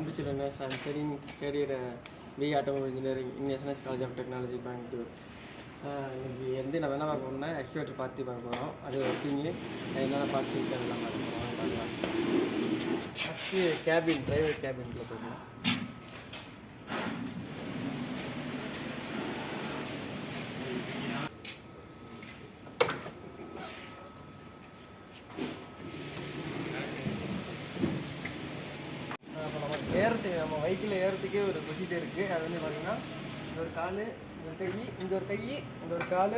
computer student. I'm studying third year BE Automobile Engineering in SNS College of Technology, Bangalore. இன்னைக்கு வந்து நம்ம என்ன பார்க்க போகிறோம்னா ஆக்சுவேட்டர் பார்த்து பார்க்க போகிறோம். அது ஒர்க்கிங்கு என்னென்ன பார்த்து இருக்குது அதெல்லாம் பார்க்க போகிறோம். பார்க்கலாம். ஃபஸ்ட்டு கேபின், டிரைவர் கேபின்குள்ளே போய்க்கலாம். ஏறத்துக்கு நம்ம பைக்கில் ஏறத்துக்கே ஒரு ப்ரொசீஜர் இருக்குது. அது வந்து பார்த்திங்கன்னா இந்த ஒரு கால், இந்த ஒரு கை, இந்த ஒரு கை, இந்த ஒரு கால்,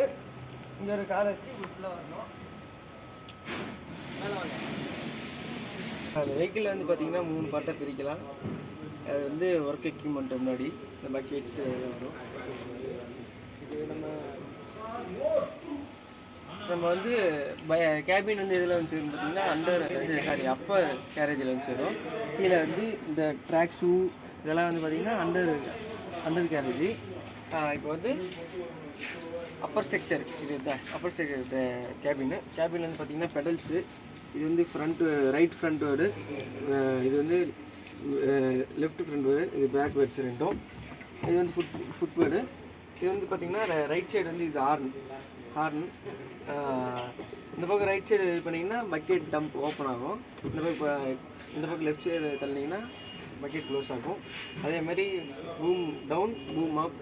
இந்த ஒரு காலை வச்சு இப்படி ஃபுல்லாக வரணும். மேலே வாங்க. அந்த வெஹிக்கிளில் வந்து பார்த்திங்கன்னா 3 பார்ட்டாக பிரிக்கலாம். அது வந்து ஒர்க் எக்யூப்மெண்ட் முன்னாடி இந்த பக்கெட்ஸ் வரும். இது நம்ம வந்து கேபின் வந்து இதில் வந்து பார்த்திங்கன்னா அப்பர் கேரேஜில் வந்து வரும். கீழே வந்து இந்த ட்ராக் ஷூ இதெல்லாம் வந்து பார்த்திங்கன்னா அண்டர் கேரேஜ். இப்போ வந்து அப்பர் ஸ்ட்ரக்சர் இது தான் அப்பர் ஸ்ட்ரக்சர் கேபின் வந்து பார்த்திங்கன்னா பெடல்ஸு. இது வந்து ரைட் ஃப்ரண்ட் வேர்டு, இது வந்து லெஃப்ட் ஃப்ரண்ட் வேர்டு, இது பேக் வேர்ட்ஸ் ரெண்டும். இது வந்து ஃபுட் வேர்டு. இது வந்து பார்த்திங்கன்னா ரைட் சைடு வந்து இது ஹார்ன். இந்த பக்கம் ரைட் சைடு இது பண்ணிங்கன்னா பக்கெட் டம்ப் ஓப்பன் ஆகும். இந்த பக்கம் லெஃப்ட் சைடு தள்ளினீங்கன்னா பக்கெட் க்ளோஸ் ஆகும். அதேமாதிரி boom down, boom up,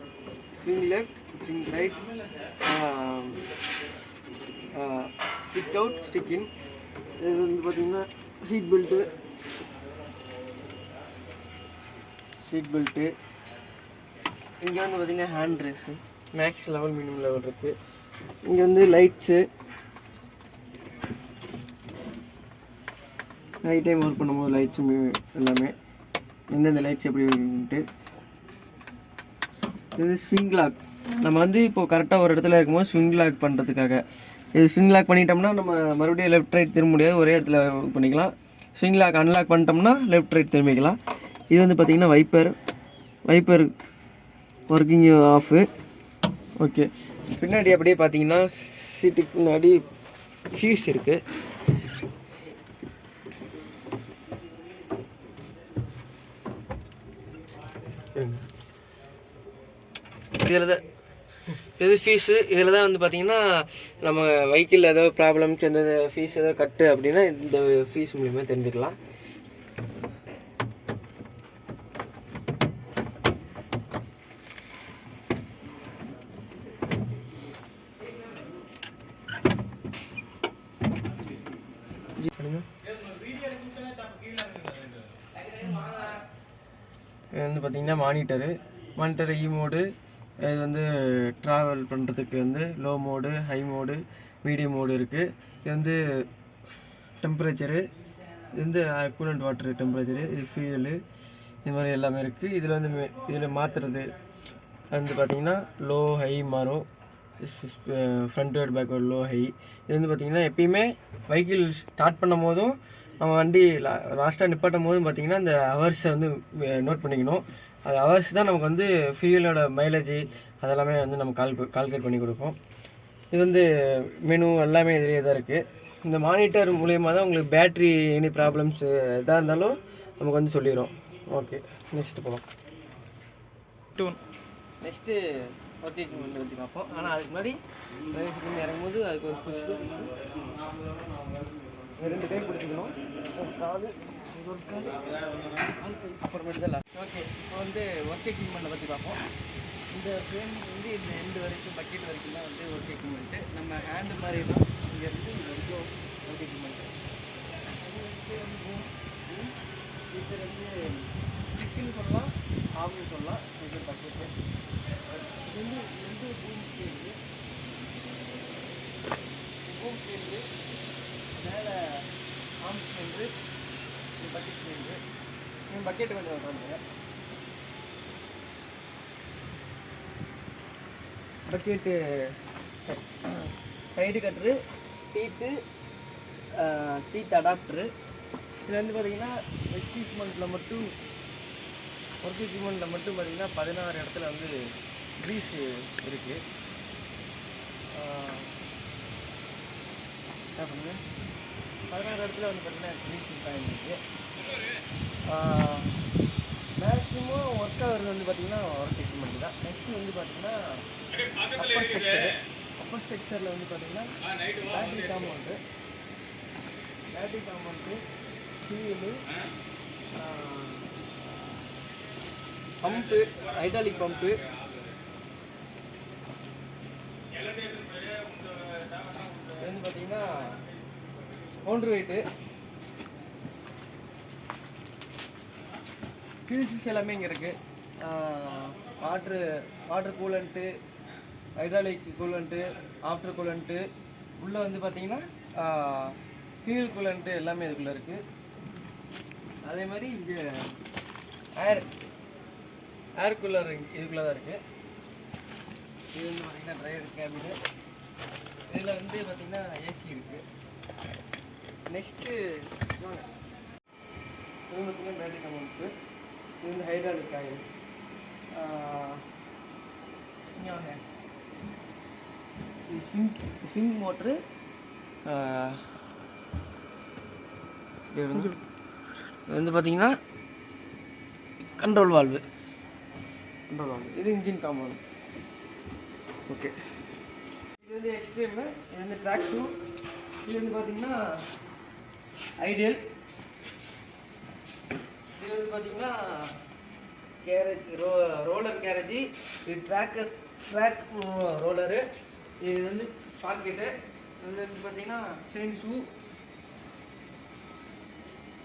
swing left, swing right, stick out, stick in. இது வந்து பார்த்திங்கன்னா சீட் பெல்ட்டு. இங்கே வந்து பார்த்திங்கன்னா hand rest, max level, minimum level இருக்குது. இங்கே வந்து லைட்ஸு, நைட் டைம் ஒர்க் பண்ணும்போது லைட்ஸும் எல்லாமே எந்தெந்த லைட்ஸ் எப்படின்ட்டு. இது வந்து ஸ்விங் லாக். நம்ம வந்து இப்போது கரெக்டாக ஒரு இடத்துல இருக்கும்போது ஸ்விங் லாக் பண்ணுறதுக்காக. இது ஸ்விங் லாக் பண்ணிட்டோம்னா நம்ம மறுபடியும் லெஃப்ட் ரைட் திரும்ப முடியாது, ஒரே இடத்துல ஒர்க் பண்ணிக்கலாம். ஸ்விங் லாக் அன்லாக் பண்ணிட்டோம்னா லெஃப்ட் ரைட் திரும்பிக்கலாம். இது வந்து பார்த்திங்கன்னா வைப்பர் ஒர்க்கிங் ஆஃபு. ஓகே, பின்னாடி அப்படியே பார்த்தீங்கன்னா சீட்டுக்கு முன்னாடி ஃபியூஸ் இருக்குது. இது ஃபீஸு. இதில் தான் வந்து பார்த்திங்கன்னா நம்ம வெஹிக்கிள் ஏதோ ப்ராப்ளம்ஸ், எந்த ஃபீஸ் ஏதோ கட்டு அப்படின்னா இந்த ஃபீஸ் மூலிமா தெரிஞ்சுக்கலாம். இது வந்து பார்த்திங்கன்னா மானிட்டரு இ மோடு. இது வந்து ட்ராவல் பண்ணுறதுக்கு வந்து low mode, high mode, medium mode இருக்குது. இது வந்து டெம்பரேச்சரு, இது வந்து கூலண்ட் வாட்டரு டெம்பரேச்சரு, இது ஃபியூலு, இது மாதிரி எல்லாமே இருக்குது. இதில் மாற்றுறது வந்து பார்த்திங்கன்னா லோ ஹை மாறும். ஃப்ரண்ட்வேர்டு பேக்வேர்டு லோ ஹை. இது வந்து பார்த்திங்கன்னா எப்பயுமே வெஹிக்கிள் ஸ்டார்ட் பண்ணும் போதும் நம்ம வண்டி லாஸ்ட்டாக நிப்பாட்டும் போதும் பார்த்திங்கன்னா இந்த ஹவர்ஸை வந்து நோட் பண்ணிக்கணும். அது ஹவர்ஸ் தான் நமக்கு வந்து ஃபியூலோட மைலேஜ் அதெல்லாமே வந்து நம்ம கால்குலேட் பண்ணி கொடுப்போம். இது வந்து மெனு எல்லாமே இதிலே தான் இருக்குது. இந்த மானிட்டர் மூலயமா தான் உங்களுக்கு பேட்ரி எனி ப்ராப்ளம்ஸ் எதாக இருந்தாலும் நமக்கு வந்து சொல்லிடும். ஓகே, நெக்ஸ்ட்டு போகலாம். நெக்ஸ்ட்டு ஒர்க் எக்யூப்மெண்ட் பற்றி பார்ப்போம். ஆனால் அதுக்கு முன்னாடி டிரைவர் சீட்லேருந்து இறங்கும்போது அதுக்கு ஒரு புஷ் 2 கை பிடிச்சிக்கணும். காலு ஒரு கால் அப்புறமேட்டு தான் லாஸ்ட். ஓகே, இப்போ வந்து ஒர்க் எக்யூப்மெண்ட்டை பற்றி பார்ப்போம். இந்த ஃப்ரேம் வந்து இந்த எண்டு வரைக்கும் பக்கெட் வரைக்கும் தான் வந்து ஒர்க் எக்யூப்மெண்ட்டு. நம்ம ஹேண்டு மாதிரி தான் இங்கேருந்து இந்த வரைக்கும் ஒர்க் எக்யூப்மெண்ட்டு. இது வந்து ஸ்டிக்குன்னு சொல்லலாம், ஆம்னு சொல்லலாம். இது பக்கெட்டு. இது வந்து பூம் ஸ்டேண்டு மேலே ஆம் ஸ்டேண்டு, இது பக்கெட் ஸ்டேண்டு. பக்கெட்டு கொஞ்சம் பண்ணுங்க. Bucket side cutter, teeth adapter. இது வந்து பார்த்திங்கன்னா ஒர்க் எக்யூப்மெண்ட்டில் மட்டும் பார்த்திங்கன்னா 16 இடத்துல வந்து க்ரீஸ் இருக்குது. என்ன பண்ணுங்க, 16 இடத்துல வந்து பார்த்திங்கன்னா க்ரீஸ் பாயிண்ட் இருக்குது. நெக்ஸ்ட்டாக வருது வந்து பார்த்தீங்கன்னா ஒரு செக்மெண்ட் தான். நெக்ஸ்ட் வந்து பார்த்தீங்கன்னா அப்பர் ஸ்ட்ரக்சரில் வந்து பார்த்தீங்கன்னா battery compound fuel pump hydraulic pump வந்து பார்த்தீங்கன்னா கவுண்டர் வெயிட்டு ஃபியூல்ஸ் எல்லாமே இங்கே இருக்குது. Water coolant hydraulic coolant after coolant உள்ளே வந்து பார்த்தீங்கன்னா ஃபியூல் கூலண்ட்டு எல்லாமே இதுக்குள்ளே இருக்குது. அதே மாதிரி இங்கே ஏர் கூலர் இதுக்குள்ளே தான் இருக்குது. இது வந்து பார்த்திங்கன்னா டிரைவர் கேபினு. இதில் வந்து பார்த்திங்கன்னா ஏசி இருக்குது. நெக்ஸ்ட்டு இது பார்த்திங்கன்னா பேட்டரி கம்பவுண்டு. இது வந்து ஹைட்ராலிக் ஆயில். இங்கே வாங்க, இது ஸ்விங் மோட்ரு. இது வந்து பார்த்திங்கன்னா கண்ட்ரோல் வால்வு. இது இன்ஜின் காம்பவுண்ட். ஓகே, இது வந்து எக்ஸ்ட்ரீமு. இது வந்து ட்ராக் ஷூ. இது வந்து பார்த்திங்கன்னா ஐடியல். இது வந்து பார்த்திங்கன்னா கேரேஜ் ரோலர் கேரேஜி. இது ட்ராக் ரோலரு. இது வந்து பாக்கெட்டு. இது வந்து பார்த்திங்கன்னா செயின் ஷூ.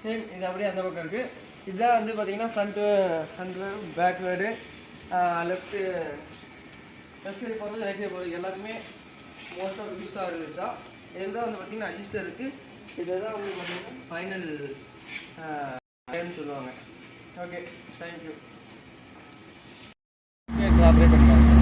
சேம் இது அப்படியே அந்த பக்கம் இருக்குது. இதுதான் வந்து பார்த்திங்கன்னா ஃப்ரண்ட்டு பேக்வேர்டு, லெஃப்ட் சைடு போகிறது, ரைட் சைடு போகிறது எல்லாருமே மோஸ்ட் ஆஃப் யூஸ் ஆகுது தான். இதில் தான் வந்து பார்த்திங்கன்னா அட்ஜஸ்டர் இருக்குது. இதுதான் வந்து பார்த்திங்கன்னா ஃபைனல் சொல்லுவாங்க. Okay, thank you. ஆப்ரேட் பண்ணிக்கலாம்.